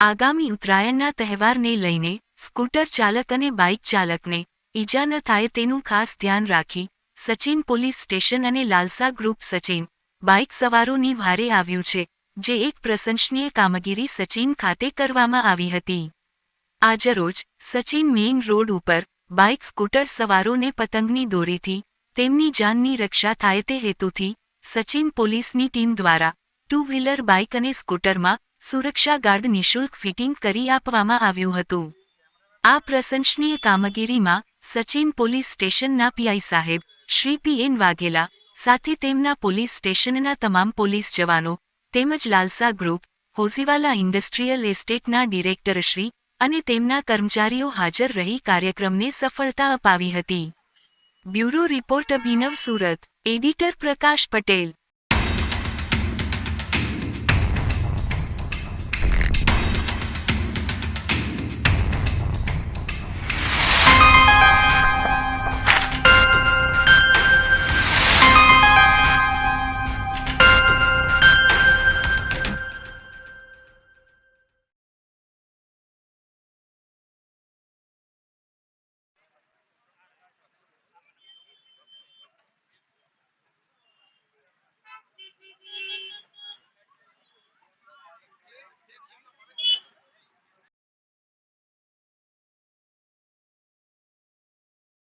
આગામી ઉત્તરાયણના તહેવારને લઈને સ્કૂટર ચાલક અને બાઇક ચાલકને ઈજા ન થાય તેનું ખાસ ધ્યાન રાખી સચિન પોલીસ સ્ટેશન અને લાલસા ગ્રુપ સચિન બાઇક સવારોની ભારે આવ્યું છે, જે એક પ્રશંસનીય કામગીરી સચિન ખાતે કરવામાં આવી હતી. આજરોજ સચિન મેઇન રોડ ઉપર બાઇક સ્કૂટર સવારોને પતંગની દોરીથી તેમની જાનની રક્ષા થાય તે હેતુથી સચિન પોલીસની ટીમ દ્વારા ટુ વ્હીલર બાઇક અને સ્કૂટરમાં સુરક્ષા ગાર્ડ નિઃશુલ્ક ફિટિંગ કરી આપવામાં આવ્યું હતું. આ પ્રશંસનીય કામગીરીમાં સચિન પોલીસ સ્ટેશનના પીઆઈ સાહેબ શ્રી પી.એન. વાઘેલા સાથે તેમના પોલીસ સ્ટેશનના તમામ પોલીસ જવાનો તેમજ લાલસા ગ્રુપ હોઝીવાલા ઇન્ડસ્ટ્રીયલ એસ્ટેટના ડિરેક્ટરશ્રી અને તેમના કર્મચારીઓ હાજર રહી કાર્યક્રમને સફળતા અપાવી હતી. બ્યુરો રિપોર્ટ અભિનવ સુરત, એડિટર પ્રકાશ પટેલ.